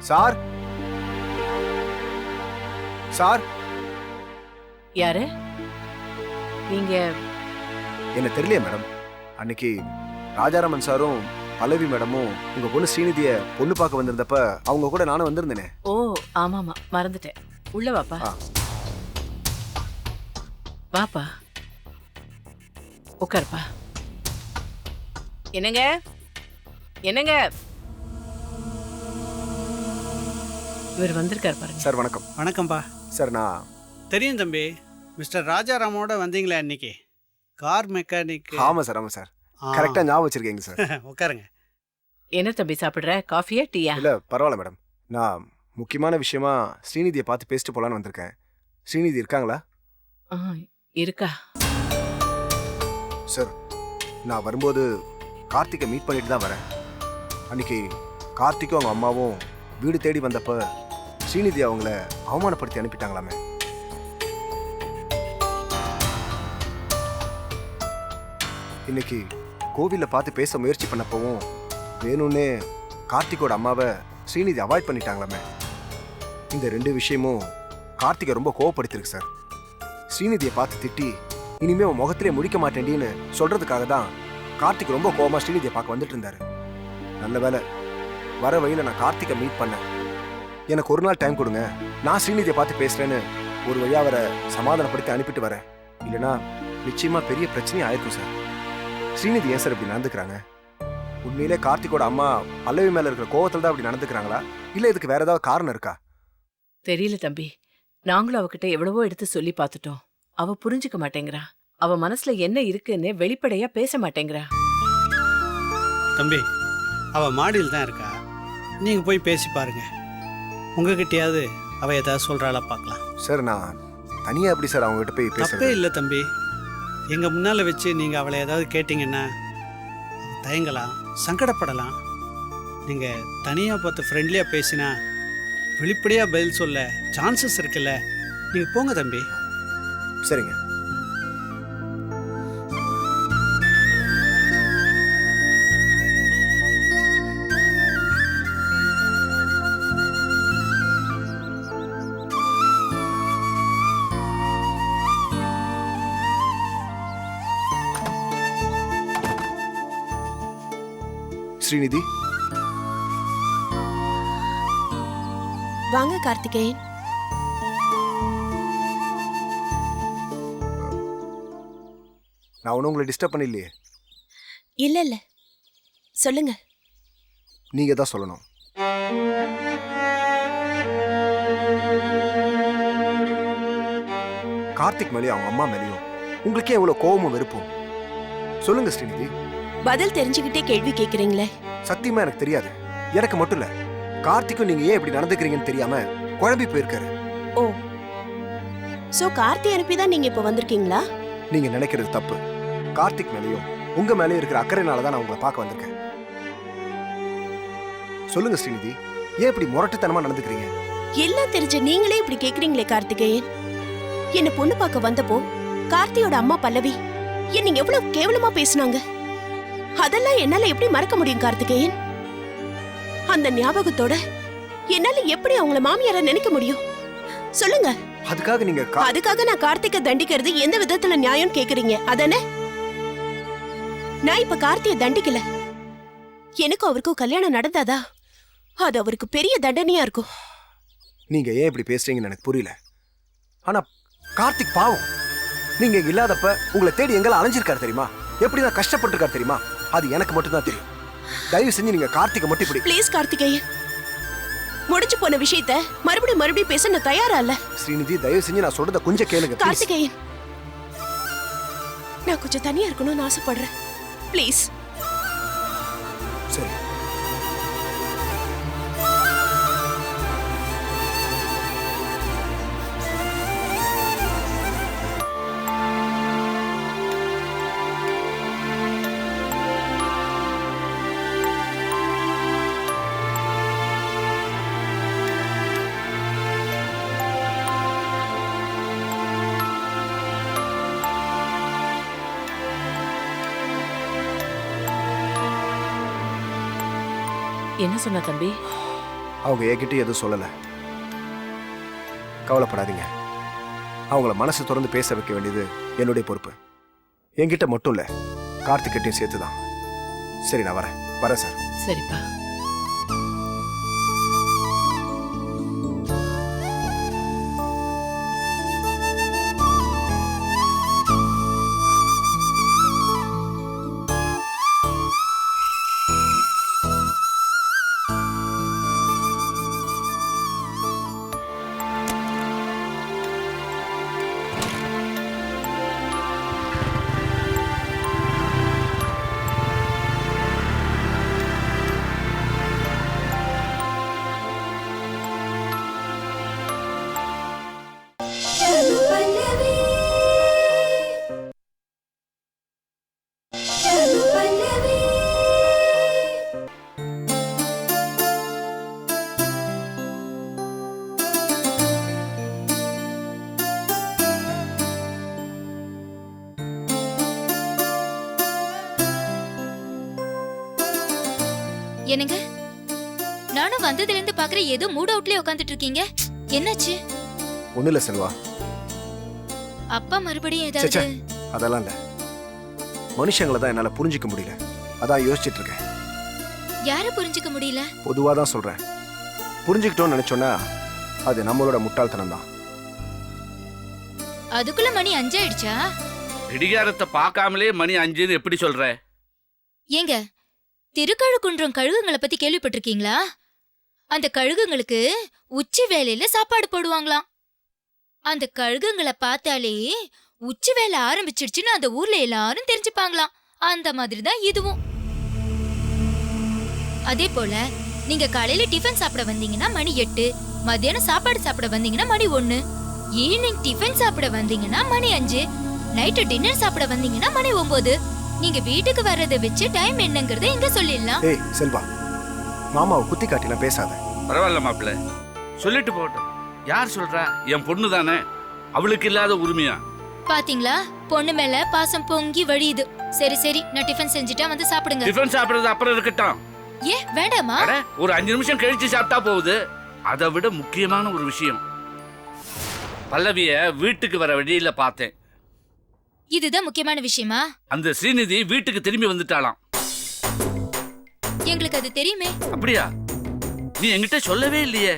Sir sir யாரு நீங்க? என்ன தெரியலையே மேடம். அன்னைக்கு ராஜாராமன் சாரும் பல்லவி மேடமும் உங்க பொண்ணு ஸ்ரீநிதிய பொண்ணு பார்க்க வந்திருந்தப்ப அவங்க கூட நானும் வந்திருந்தேனே. ஓ ஆமாமா, மறந்துட்டேன். உள்ள வாப்பா. வாப்பா, உட்காருப்பா. என்னங்க என்னங்க, இவர் வந்திருக்காரு பாருங்க. சார் வணக்கம். வணக்கம்பா. சார் நான் தெரியும் தம்பி, மிஸ்டர் ராஜாராமோட வந்தீங்களே அன்னைக்கு, கார் மெக்கானிக். ஆமா சார், ஆமா சார், கரெக்டா ஞாபகம் வச்சிருக்கீங்க சார். உட்காருங்க. என்ன தம்பி சாப்பிடுற? காஃபியா டீயா? இல்ல பரவாயில்ல மேடம். நான் முக்கியமான விஷயமா ஸ்ரீநிதியை பார்த்து பேசிட்டு போலான்னு வந்திருக்கேன். ஸ்ரீநிதி இருக்காங்களா? இருக்கா சார்? நான் வரும்போது கார்த்திகை மீட் பண்ணிட்டு தான் வரேன். அன்னைக்கு கார்த்திக்கும் அவங்க அம்மாவும் வீடு தேடி வந்தப்ப ஸ்ரீநிதி அவங்கள அவமானப்படுத்தி அனுப்பிட்டாங்களாமே. இன்னைக்கு கோவில்ல பார்த்து பேச முயற்சி பண்ணப்பவும் வேணும்னே கார்த்திகோட அம்மாவை ஸ்ரீநிதி அவாய்ட் பண்ணிட்டாங்களாமே. இந்த ரெண்டு விஷயமும் கார்த்திகை ரொம்ப கோவப்படுத்திருக்கு சார். ஸ்ரீநிதியை பார்த்து திட்டி இனிமே உன் முகத்திலே முடிக்க மாட்டேன்னு சொல்றதுக்காக தான் கார்த்திக் ரொம்ப கோவமா ஸ்ரீநிதியை பார்க்க வந்துட்டு இருந்தாரு. நல்ல வேலை வர வழியில நான் கார்த்திகை மீட் பண்ணேன். எனக்கு ஒரு நாள் டைம் கொடுங்க, நான் ஸ்ரீநிதியை பார்த்து பேசுறேன்னு ஒரு வழியா அவரை சமாதானப்படுத்தி அனுப்பிட்டு வரேன். இல்லைன்னா நிச்சயமா பெரிய பிரச்சனையும் ஆயிருக்கும் சார். ஸ்ரீநிதி ஏன் சார் இப்படி நடந்துக்கிறாங்க? உண்மையிலே கார்த்திகோட அம்மா பல்லவி மேல இருக்கிற கோவத்துல தான் அப்படி நடந்துக்கிறாங்களா, இல்ல இதுக்கு வேற ஏதாவது காரணம் இருக்கா? தெரியல தம்பி. நாங்களும் அவகிட்ட எவ்வளவோ எடுத்து சொல்லி பார்த்துட்டோம். அவ புரிஞ்சுக்க மாட்டேங்கிறா. அவ மனசுல என்ன இருக்குன்னு வெளிப்படையா பேச மாட்டேங்கிறா. தம்பி, அவ மாடியில் தான் இருக்கா, நீங்க போய் பேசி பாருங்க. உங்ககிட்டயாவது அவ ஏதாவது சொல்றாளா பார்க்கலாம். சார் நான் தனியா எப்படி சார் அவங்க கிட்ட போய் தப்பே பேசுறது? இல்லை தம்பி, எங்க முன்னால வச்சு நீங்க அவளை ஏதாவது கேட்டீங்கன்னா தயங்கலாம், சங்கடப்படலாம். நீங்க தனியா பார்த்து ஃப்ரெண்ட்லியா பேசினா வெளிப்படையா பதில் சொல்ல சான்சஸ் இருக்குல்ல. நீங்க போங்க தம்பி. சரிங்க. ஸ்ரீநிதி வாங்க கார்த்திகேயன். நான் ஒன்றும் உங்களை டிஸ்டர்ப் பண்ணலையே? இல்ல இல்ல, சொல்லுங்க. நீங்க தான் சொல்லணும். கார்த்திக் மேலேயும் அவங்க அம்மா மேலேயும் உங்களுக்கே எவ்வளவு கோவமும் வெறுப்பும்? சொல்லுங்க ஸ்ரீநிதி. பதில் தெரிஞ்சுக்கிட்டே கேள்வி கேக்குறீங்களே. சத்தியமா எனக்கு தெரியாது. எனக்கு மட்டும் இல்ல, கார்த்திக்கும் நீங்க ஏன் இப்படி நடந்துக்கிறீங்கன்னு தெரியாம குழம்பி போயிருக்காரு. ஓ, சோ கார்த்தி அனுப்பிதான் நீங்க இப்ப வந்திருக்கீங்களா? நீங்க நினைக்கிறது தப்பு. கார்த்திக் மேலேயும் உங்க மேலேயும் இருக்கிற அக்கறையினால தான் நான் உங்களை பார்க்க வந்திருக்கேன். சொல்லுங்க ஸ்ரீநிதி, ஏன் இப்படி முரட்டுத்தனமா நடந்துக்கிறீங்க? எல்லாம் தெரிஞ்ச நீங்களே இப்படி கேக்குறீங்களே கார்த்திகேயன். என்ன பொண்ணு பார்க்க வந்தப்போ கார்த்தியோட அம்மா பல்லவி என்ன எவ்வளவு கேவலமா பேசினாங்க. அதெல்லாம் என்னால எப்படி மறக்க முடியும் கார்த்திகேயன்? அந்த ஞாபகத்தோட என்னால எப்படி அவங்கள மாமியார நினைக்க முடியும்? சொல்லுங்க. அதுக்காக நீங்க அதுக்காக நான் கார்த்திகை தண்டிக்கிறது எந்த விதத்துல நியாயம் கேக்குறீங்க அதானே? நான் இப்ப கார்த்தியை தண்டிக்கல. எனக்கும் அவருக்கும் கல்யாணம் நடந்தாதா அது அவருக்கு பெரிய தண்டனையா இருக்கும். நீங்க ஏன் இப்படி பேசுறீங்கன்னு எனக்கு புரியல. ஆனா கார்த்திக் பாவம், நீங்க இல்லாதப்ப உங்களை தேடி எங்கெல்லாம் அலைஞ்சிருக்காரு தெரியுமா? எப்படிதான் கஷ்டப்பட்டிருக்காரு தெரியுமா? அது எனக்கு மட்டும் தான் தெரியும். தயவு செஞ்சு நீங்க கார்த்திகை மட்டும் இப்படி. ப்ளீஸ் கார்த்திகேயன், முடிச்சு போன விஷயத்த மறுபடியும் பேச நான் தயாரா இல்ல. ஸ்ரீநிதி தயவு செஞ்சு நான் சொல்றத கொஞ்சம் கேளுங்க. கார்த்திகேயன், நான் கொஞ்சம் தனியா இருக்கணும்னு ஆசைப்படுறேன். ப்ளீஸ். சரி. என்ன சொன்ன தம்பி? அவங்க என்கிட்ட எதுவும் சொல்லலை. கவலைப்படாதீங்க. அவங்கள மனசு திறந்து பேச வைக்க வேண்டியது என்னுடைய பொறுப்பு. என்கிட்ட மட்டும் இல்லை, கார்த்திகிட்டையும் சேர்த்து தான். சரி, நான் வரேன் சார். சரிப்பா. என்னங்க, நானும் வந்ததுல இருந்து பாக்குறேன் ஏதோ மூட் அவுட்லயே உட்காந்துட்டு இருக்கீங்க. என்னாச்சு? ஒன்றும் இல்லை செல்வா. அப்பா மறுபடியும் ச்சே, ஏதாவது? அதெல்லாம் இல்லை. மனுஷங்களை தான் என்னால் புரிஞ்சிக்க முடியல. அதான் யோசிச்சுட்டு இருக்கேன். யார புரிஞ்சுக்க முடியல? பொதுவாக தான் சொல்கிறேன். புரிஞ்சுக்கிட்டோன்னு நினச்சோன்னா அது நம்மளோட முட்டாள்தனம் தான். அதுக்குள்ள மணி 5 ஆயிடுச்சா? இடிகாரத்தை பார்க்காமலே மணி 5ன்னு எப்படி சொல்ற? ஏங்க, திருக்கழுக்குன்றம் கழுகுங்களை பத்தி கேள்விப்பட்டிருக்கீங்களா? அந்த கழுகுங்களுக்கு உச்சி வேலையில சாப்பாடு போடுவாங்களாம். அந்த கழுகுங்களை பார்த்தாலே உச்சி வேலை ஆரம்பிச்சிடுச்சுன்னு அந்த ஊர்ல எல்லாரும் தெரிஞ்சுப்பாங்களாம். அந்த மாதிரி தான் இதுவும். அதே போல நீங்க காலையில டிஃபன் சாப்பிட வந்தீங்கன்னா மணி 8, மத்தியானம் சாப்பாடு சாப்பிட வந்தீங்கன்னா மணி 1, ஈவினிங் டிஃபன் சாப்பிட வந்தீங்கன்னா மணி 5, நைட்டு டின்னர் சாப்பிட வந்தீங்கன்னா மணி 9. நீங்க வீட்டுக்கு வர்றதை வச்சு டைம் என்னங்கறத இங்க சொல்லிடலாம். ஏய் செல்வா, மாமாவை குத்தி காட்டிலாம் பேசாத. பரவாயில்ல மாப்பிள்ள, சொல்லிட்டு போட்டோம். யார் சொல்றா? என் பொண்ணு தானே, அவளுக்கு இல்லாத உரிமையா? பாத்தீங்களா, பொண்ணு மேல பாசம் பொங்கி வழியுது. சரி சரி, நான் டிஃபன் செஞ்சுட்டா வந்து சாப்பிடுங்க. டிஃபன் சாப்பிடுறது அப்புறம் இருக்கட்டும். ஏன் வேண்டாமா? அட, ஒரு 5 நிமிஷம் கழிச்சு சாப்பிட்டா போகுது. அதை விட முக்கியமான ஒரு விஷயம், பல்லவிய வீட்டுக்கு வர வழியில பார்த்தேன். இதுதான் முக்கியமான விஷயமா? அந்த ஸ்ரீநிதி வீட்டுக்கு திரும்பி வந்துட்டாளாம். எங்களுக்கு அது தெரியுமே. அப்படியா? நீ என்கிட்ட சொல்லவே இல்லையே.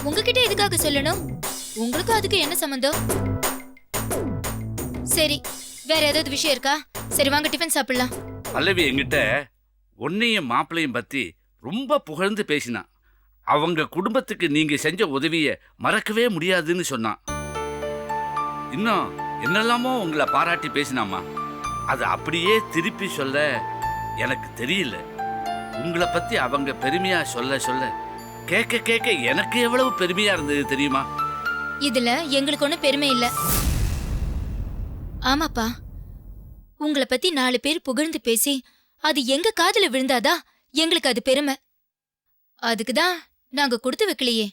உங்ககிட்ட எதுக்காக சொல்லணும்? உங்களுக்கு அதுக்கு என்ன சம்பந்தம்? சரி, வேற ஏதாவது விஷயம் இருக்கா? சரி வாங்க டிஃபன் சாப்பிடலாம். பல்லவி என்கிட்ட உன்னையும் மாப்பிள்ளையும் பத்தி ரொம்ப புகழ்ந்து பேசினான். அவங்க குடும்பத்துக்கு நீங்க செஞ்ச உதவிய மறக்கவே முடியாதுன்னு சொன்னான். இன்னும் என்னெல்லாமோ உங்களை பாராட்டி பேசினாமா. அது அப்படியே திருப்பி சொல்ல எனக்கு தெரியல. உங்களை பத்தி அவங்க பெருமையா சொல்ல சொல்ல கேட்க கேட்க எனக்கு எவ்வளவு பெருமையா இருந்தது தெரியுமா? இதுல எங்களுக்கு ஒன்னும் பெருமை இல்ல. ஆமாப்பா, உங்களை பத்தி 4 பேர் புகழ்ந்து பேசி அது எங்க காதுல விழுந்தாதா எங்களுக்கு அது பெருமை. அதுக்குதான் நாங்க கொடுத்து வைக்கலையே.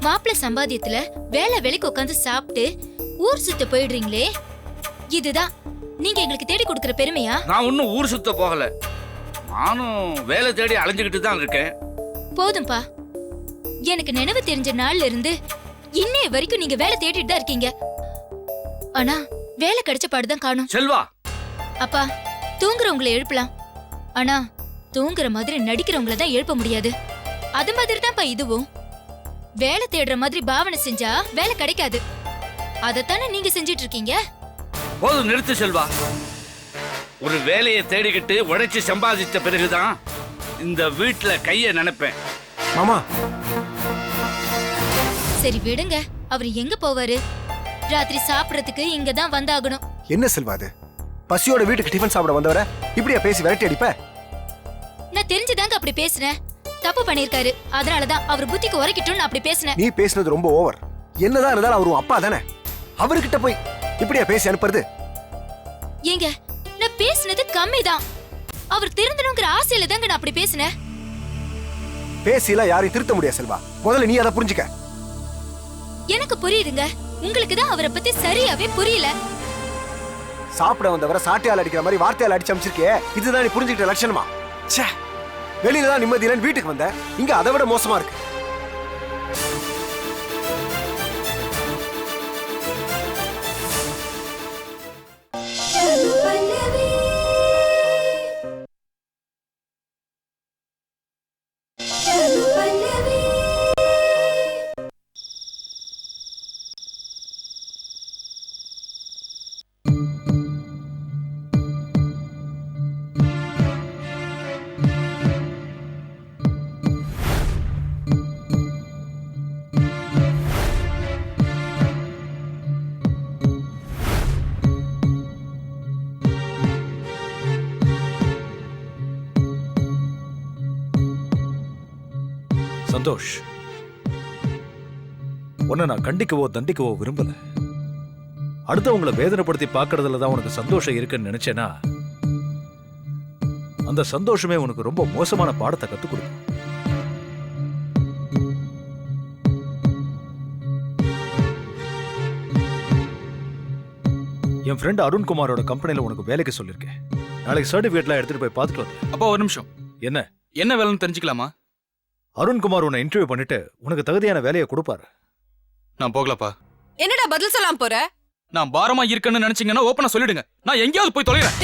மாப்பிள்ள சம்பாத்தியத்துல வேலை வேலைக்கு உட்காந்து சாப்பிட்டு ஊர் சுத்த போயிடுறீங்களே, இதுதான் நீங்க எங்களுக்கு தேடி கொடுக்கிற பெருமையா? நான் ஒன்னும் ஊர் சுத்த போகல, நானும் வேலை தேடி அலைஞ்சுக்கிட்டு தான் இருக்கேன். போதும்பா, எனக்கு நினைவு தெரிஞ்ச நாள்ல இருந்து இன்னைய வரைக்கும் நீங்க வேலை தேடிட்டு தான் இருக்கீங்க. ஆனா வேலை கிடைச்ச பாடுதான் காணும். செல்வா, அப்பா, தூங்குறவங்களை எழுப்பலாம், ஆனா தூங்குற மாதிரி நடிக்கிறவங்கள தான் எழுப்ப முடியாது. அது மாதிரி தான்ப்பா இதுவும். வேலை தேடுற மாதிரி பாவனை செஞ்சா வேலை கிடைக்காது. அதத்தானே நீங்க செஞ்சிட்டு இருக்கீங்க. போதும் நிறுத்து செல்வா. ஒரு வேலையை தேடிக்கிட்டு உழைச்சு சம்பாதித்த பிறகுதான் இந்த வீட்டுல கைய நினைப்பேன். மாமா, சரி விடுங்க, அவர் எங்க போவாரு? ராத்திரி சாப்பிடறதுக்கு இங்க தான் வந்தாகணும். என்ன செல்வா அது? பசியோட வீட்டுக்கு டிஃபன் சாப்பிட வந்தவர இப்படியா பேசி விரட்டி அடிப்ப? நான் தெரிஞ்சுதாங்க அப்படி பேசுறேன். தப்பு பண்ணிருக்காரு, அதனாலதான் அவர் புத்திக்கு உரைக்கிட்டோம்னு அப்படி பேசினேன். நீ பேசுனது ரொம்ப ஓவர். என்னதான் இருந்தாலும் அவரு அப்பா தானே, அவர்கிட்ட போய் இப்படியா பேசி அனுப்புறது? ஏங்க, நான் பேசுனது கம்மிதான். அவர் திருந்தணுங்கிற ஆசையில தாங்க நான் அப்படி பேசினேன். பேசில யாரையும் திருத்த முடியாது செல்வா. முதல்ல நீ அதை புரிஞ்சுக்க. எனக்கு புரியுதுங்க, உங்களுக்கு தான் அவரை பத்தி சரியாவே புரியல. சாப்பிட வந்தவரை சாட்டையால் அடிக்கிற மாதிரி வார்த்தையால் அடிச்சு அமைச்சிருக்கே, இதுதான் நீ புரிஞ்சுக்கிட்ட லட்சணமா? ச்சே. வெளியில தான் நிம்மதி இல்லைன்னு வீட்டுக்கு வந்த, இங்க அதை விட மோசமா இருக்கு. சந்தோஷ், உன்னை நான் கண்டிக்கவோ தண்டிக்கவோ விரும்பல. அடுத்தவங்களை வேதனைப்படுத்தி பார்க்கறதுல தான் உனக்கு சந்தோஷம் இருக்குன்னு நினைச்சேனா, அந்த சந்தோஷமே உனக்கு ரொம்ப மோசமான பாடத்தை கத்துக் கொடுக்கும். என் ஃப்ரெண்ட் அருண்குமாரோட கம்பெனில உனக்கு வேலைக்கு சொல்லிருக்கேன். நாளைக்கு சர்டிபிகேட்லாம் எடுத்துட்டு போய் பார்த்துட்டு வந்து. அப்பா ஒரு நிமிஷம். என்ன வேலைன்னு தெரிஞ்சுக்கலாமா? அருண்குமார் உன்னை இன்டர்வியூ பண்ணிட்டு உனக்கு தகுதியான வேலையை கொடுப்பாரு. நான் போகலப்பா. என்னடா பதில் சொல்லாம போற? நான் பாரமா இருக்கேன்னு நினைச்சீங்கன்னா ஓப்பனா சொல்லிடுங்க. நான் எங்கேயாவது போய் தொலைறேன்.